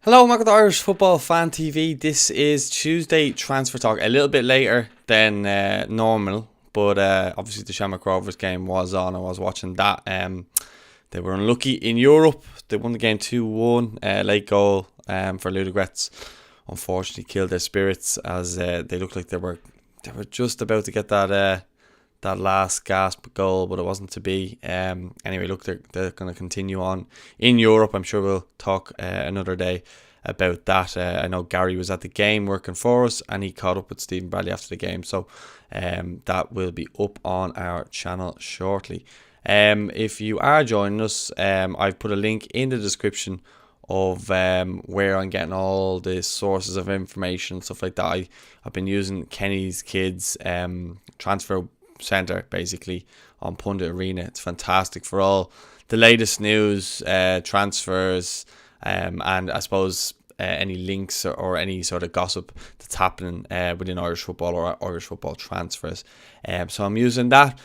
Hello, welcome to Irish Football Fan TV. This is Tuesday Transfer Talk, a little bit later than normal, but obviously the Shamrock Rovers game was on. I was watching that. They were unlucky in Europe. They won the game 2-1. Late goal for Ludogorets. Unfortunately, killed their spirits as they looked like they were just about to get that last gasp goal, but it wasn't to be. Anyway, look, they're going to continue on in Europe. I'm sure we'll talk another day about that. I know Gary was at the game working for us, and he caught up with Stephen Bradley after the game, so that will be up on our channel shortly. If you are joining us, I've put a link in the description of where I'm getting all the sources of information, stuff like that. I've been using Kenny's Kids transfer centre basically on Pundit Arena. It's fantastic for all the latest news, transfers, and I suppose any links or any sort of gossip that's happening within Irish football or Irish football transfers. So I'm using that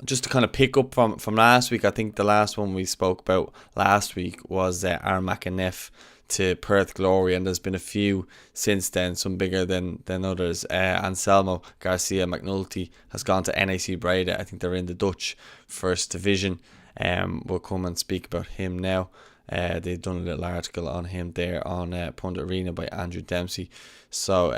just to kind of pick up from last week. I think the last one we spoke about last week was Aaron McAneff to Perth Glory, and there's been a few since then, some bigger than others. Anselmo Garcia McNulty has gone to NAC Breda. I think they're in the Dutch First Division. We'll come and speak about him now. They've done a little article on him there on Pundit Arena by Andrew Dempsey. So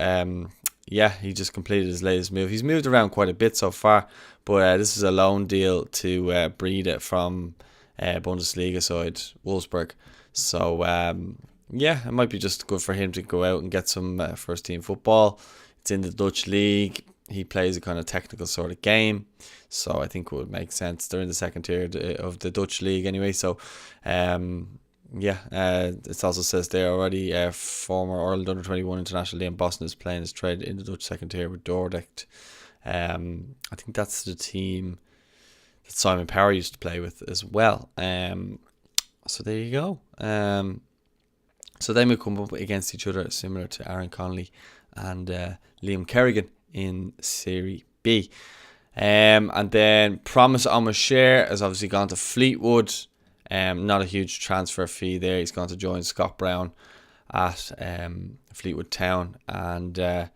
he just completed his latest move. He's moved around quite a bit so far, but this is a loan deal to Breda from Bundesliga side Wolfsburg. So it might be just good for him to go out and get some first team football. It's in the Dutch league. He plays a kind of technical sort of game, so I think it would make sense. They're in the second tier of the Dutch league anyway, so it also says there already former Ireland under-21 international Liam Boston is playing his trade in the Dutch second tier with Dordrecht. I think that's the team that Simon Parrott used to play with as well. So there you go. So they may come up against each other, similar to Aaron Connolly and Liam Kerrigan in Serie B. And then Promise Share has obviously gone to Fleetwood. Not a huge transfer fee there. He's gone to join Scott Brown at Fleetwood Town. And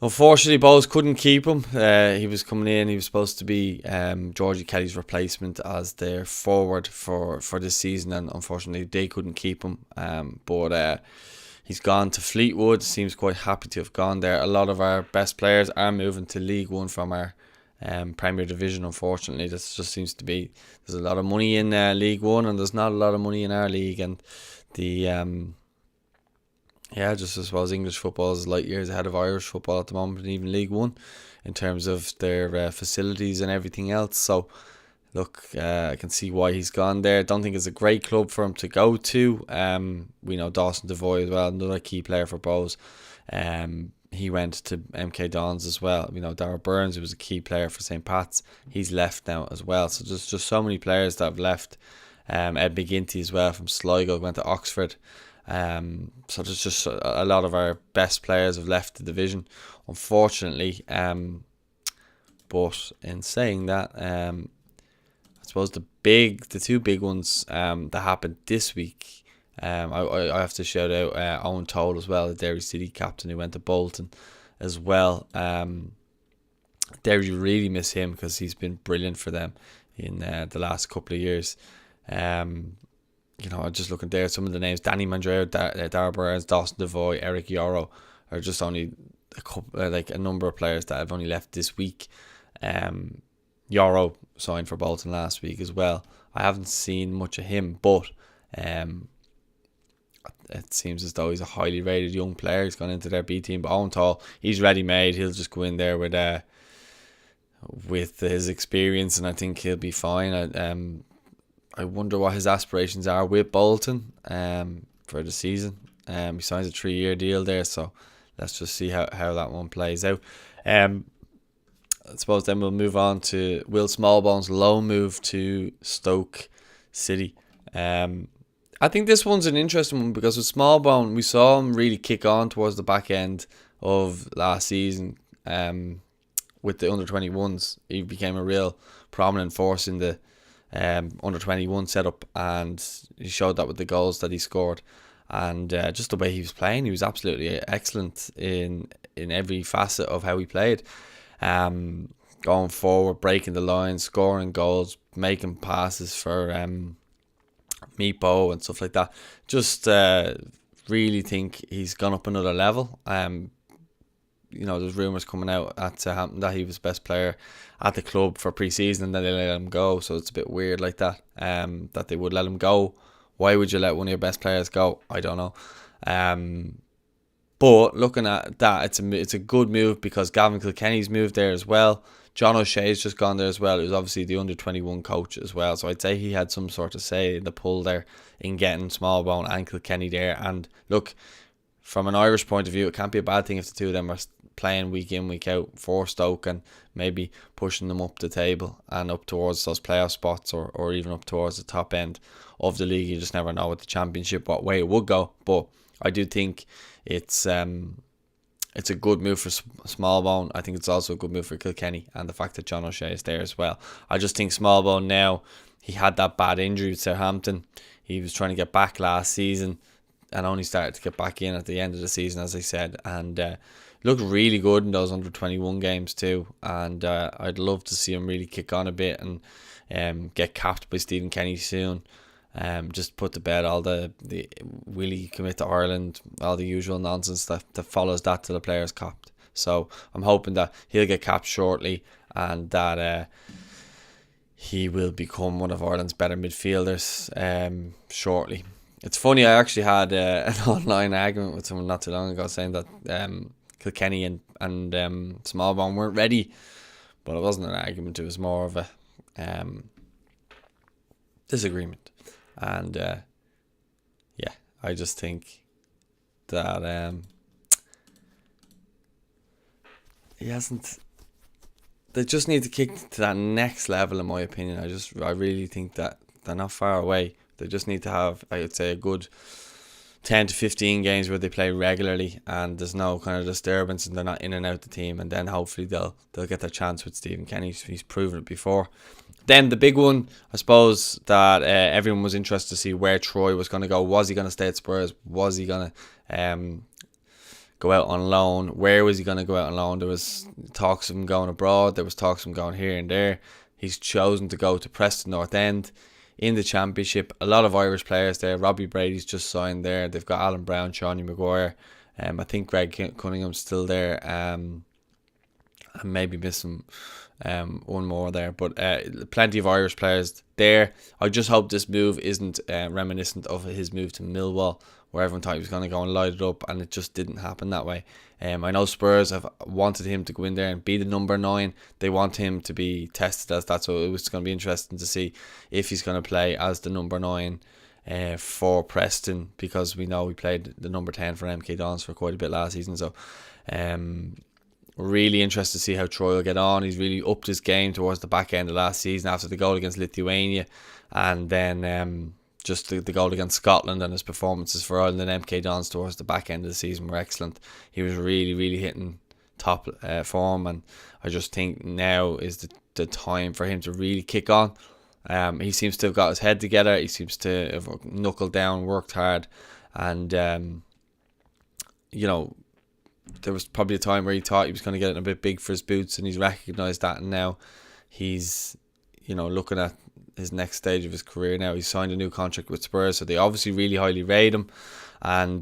unfortunately, Bowes couldn't keep him. He was coming in. He was supposed to be Georgie Kelly's replacement as their forward for this season, and unfortunately, they couldn't keep him. But he's gone to Fleetwood. Seems quite happy to have gone there. A lot of our best players are moving to League One from our Premier Division. Unfortunately, this just seems to be there's a lot of money in League One, and there's not a lot of money in our league, and the just I suppose English football is light years ahead of Irish football at the moment, and even League One in terms of their facilities and everything else. So look, I can see why he's gone there. Don't think it's a great club for him to go to. We know Dawson Devoy as well, another key player for Bowes. He went to MK Dons as well. We know Darragh Burns, who was a key player for St. Pat's. He's left now as well. So there's just so many players that have left. Ed McGinty as well from Sligo went to Oxford. So there's just a lot of our best players have left the division, unfortunately. But in saying that, I suppose the two big ones that happened this week, I have to shout out Owen Toll as well, the Derry City captain who went to Bolton as well. Derry really miss him because he's been brilliant for them in the last couple of years. I'm just looking there. Some of the names: Danny Mandreo, Darragh Burns, Dawson Devoy, Eric Yoro are just only a couple, a number of players that have only left this week. Yoro signed for Bolton last week as well. I haven't seen much of him, but it seems as though he's a highly rated young player. He's gone into their B team. But Owen Tall, he's ready made. He'll just go in there with his experience, and I think he'll be fine. I wonder what his aspirations are with Bolton for the season. He signs a 3-year deal there, so let's just see how that one plays out. I suppose then we'll move on to Will Smallbone's loan move to Stoke City. I think this one's an interesting one because with Smallbone, we saw him really kick on towards the back end of last season with the under-21s. He became a real prominent force in the under 21 setup, and he showed that with the goals that he scored, and just the way he was playing. He was absolutely excellent in every facet of how he played. Going forward, breaking the line, scoring goals, making passes for Meepo and stuff like that. Just really think he's gone up another level. There's rumours coming out at Southampton that he was best player at the club for pre-season, and then they let him go. So it's a bit weird like that. That they would let him go. Why would you let one of your best players go? I don't know. But looking at that, it's a good move because Gavin Kilkenny's moved there as well. John O'Shea's just gone there as well. It was obviously the under-21 coach as well. So I'd say he had some sort of say in the pull there in getting Smallbone and Kilkenny there. And look, from an Irish point of view, it can't be a bad thing if the two of them are playing week in, week out for Stoke and maybe pushing them up the table and up towards those playoff spots or even up towards the top end of the league. You just never know with the Championship what way it would go. But I do think it's a good move for Smallbone. I think it's also a good move for Kilkenny, and the fact that John O'Shea is there as well. I just think Smallbone now, he had that bad injury with Southampton. He was trying to get back last season and only started to get back in at the end of the season, as I said, and looked really good in those under-21 games too. And I'd love to see him really kick on a bit and get capped by Stephen Kenny soon. Just put to bed all the will he commit to Ireland, all the usual nonsense that follows that to the players capped. So I'm hoping that he'll get capped shortly and that he will become one of Ireland's better midfielders shortly. It's funny, I actually had an online argument with someone not too long ago saying that Kilkenny and Smallbone weren't ready, but it wasn't an argument, it was more of a disagreement. And I just think that he hasn't. They just need to kick to that next level, in my opinion. I really think that they're not far away. They just need to have, I would say, a good 10 to 15 games where they play regularly and there's no kind of disturbance and they're not in and out the team, and then hopefully they'll get their chance with Stephen Kenny. He's proven it before. Then the big one, I suppose, that everyone was interested to see where Troy was going to go. Was he going to stay at Spurs? Was he going to go out on loan? Where was he going to go out on loan? There was talks of him going abroad. There was talks of him going here and there. He's chosen to go to Preston North End in the Championship. A lot of Irish players there. Robbie Brady's just signed there. They've got Alan Brown, Shawnee Maguire. I think Greg Cunningham's still there. And maybe missing one more there, but plenty of Irish players there. I just hope this move isn't reminiscent of his move to Millwall, where everyone thought he was going to go and light it up, and it just didn't happen that way. I know Spurs have wanted him to go in there and be the number 9. They want him to be tested as that, so it was going to be interesting to see if he's going to play as the number 9 for Preston, because we know he played the number 10 for MK Dons for quite a bit last season. So really interested to see how Troy will get on. He's really upped his game towards the back end of last season after the goal against Lithuania, and then just the goal against Scotland, and his performances for Ireland and MK Dons towards the back end of the season were excellent. He was really, really hitting top form, and I just think now is the time for him to really kick on. He seems to have got his head together. He seems to have knuckled down, worked hard, and there was probably a time where he thought he was going to get a bit big for his boots, and he's recognised that, and now he's looking at his next stage of his career now. He's signed a new contract with Spurs, so they obviously really highly rate him, and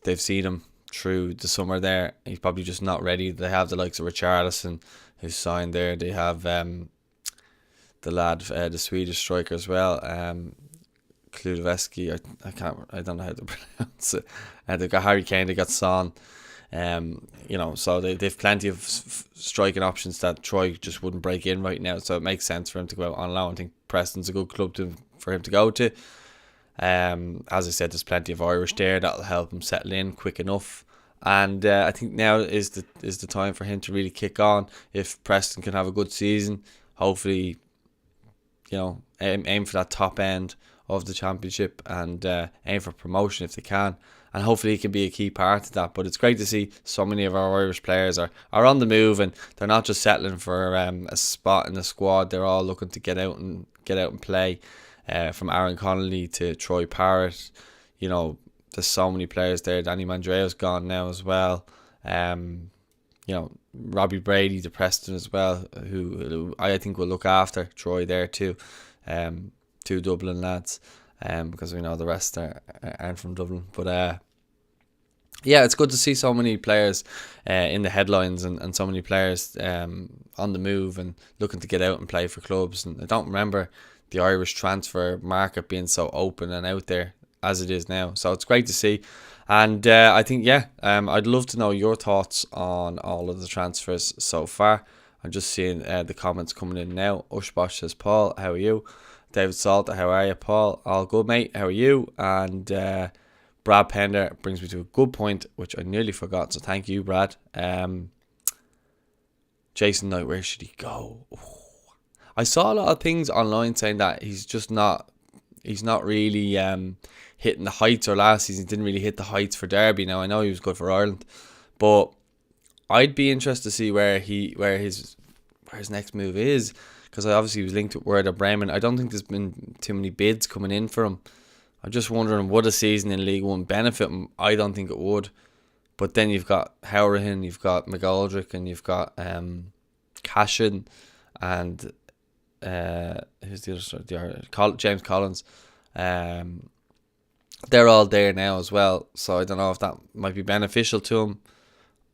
they've seen him through the summer there. He's probably just not ready. They have the likes of Richarlison who's signed there. They have the lad, the Swedish striker as well, Kulusevski. I don't know how to pronounce it. They've got Harry Kane, they got Son. So they've plenty of striking options that Troy just wouldn't break in right now, so it makes sense for him to go out on loan. I think Preston's a good club for him to go to. As I said, there's plenty of Irish there that'll help him settle in quick enough, and I think now is the time for him to really kick on. If Preston can have a good season, hopefully aim for that top end of the Championship and aim for promotion if they can. and hopefully he can be a key part of that. But it's great to see so many of our Irish players are on the move, and they're not just settling for a spot in the squad. They're all looking to get out and play. From Aaron Connolly to Troy Parrott, there's so many players there. Danny Mandreo's gone now as well. Robbie Brady to Preston as well, who I think will look after Troy there too. Two Dublin lads, because we know the rest aren't from Dublin. But it's good to see so many players in the headlines and so many players on the move and looking to get out and play for clubs. And I don't remember the Irish transfer market being so open and out there as it is now. So it's great to see. And I think, I'd love to know your thoughts on all of the transfers so far. I'm just seeing the comments coming in now. Ushbosh says, Paul, how are you? David Salter, how are you, Paul? All good, mate. How are you? And Brad Pender brings me to a good point, which I nearly forgot. So thank you, Brad. Jason Knight, where should he go? Ooh. I saw a lot of things online saying that he's not really hitting the heights, or last season he didn't really hit the heights for Derby. Now I know he was good for Ireland, but I'd be interested to see where his next move is, because obviously he was linked with Werder Bremen. I don't think there's been too many bids coming in for him. I'm just wondering, would a season in League One benefit him? I don't think it would. But then you've got Howrahan, you've got McGoldrick, and you've got Cashin, and who's the other? James Collins. They're all there now as well, so I don't know if that might be beneficial to him.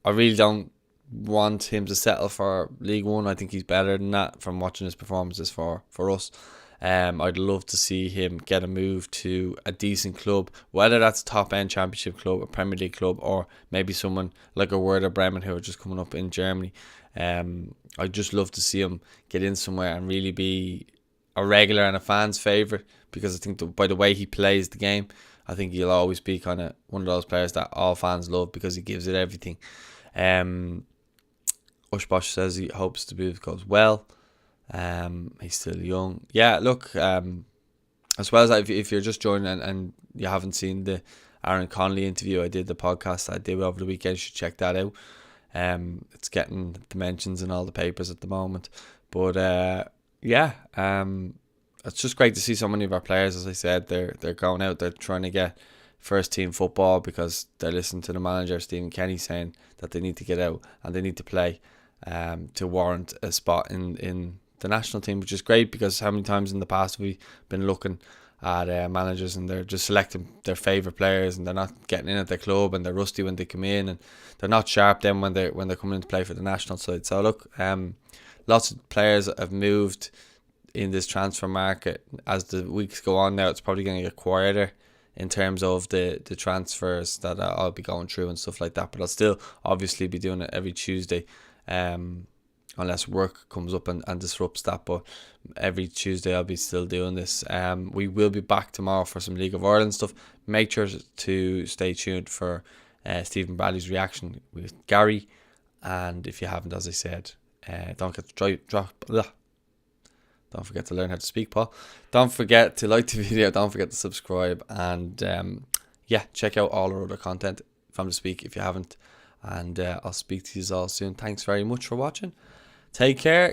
I really don't want him to settle for League One. I think he's better than that from watching his performances for us. I'd love to see him get a move to a decent club, whether that's a top-end Championship club, a Premier League club, or maybe someone like a Werder Bremen who are just coming up in Germany. I'd just love to see him get in somewhere and really be a regular and a fan's favourite, because I think by the way he plays the game, I think he'll always be kind of one of those players that all fans love because he gives it everything. Ushbosh says he hopes the move goes well. He's still young. Yeah, look, as well as if you're just joining and you haven't seen the Aaron Connolly interview I did, the podcast I did over the weekend, you should check that out. It's getting the mentions in all the papers at the moment. But it's just great to see so many of our players. As I said, they're going out, they're trying to get first team football because they're listening to the manager Stephen Kenny saying that they need to get out and they need to play to warrant a spot in the national team, which is great, because how many times in the past have we been looking at managers and they're just selecting their favourite players and they're not getting in at their club and they're rusty when they come in and they're not sharp then when they're coming in to play for the national side. So look, lots of players have moved in this transfer market. As the weeks go on now, it's probably going to get quieter in terms of the transfers that I'll be going through and stuff like that, but I'll still obviously be doing it every Tuesday, unless work comes up and disrupts that. But every Tuesday I'll be still doing this. We will be back tomorrow for some League of Ireland stuff. Make sure to stay tuned for Stephen Bradley's reaction with Gary, and if you haven't, as I said, don't forget to learn how to speak, Paul. Don't forget to like the video. Don't forget to subscribe. And check out all our other content from the Speak if you haven't. And I'll speak to you all soon. Thanks very much for watching. Take care.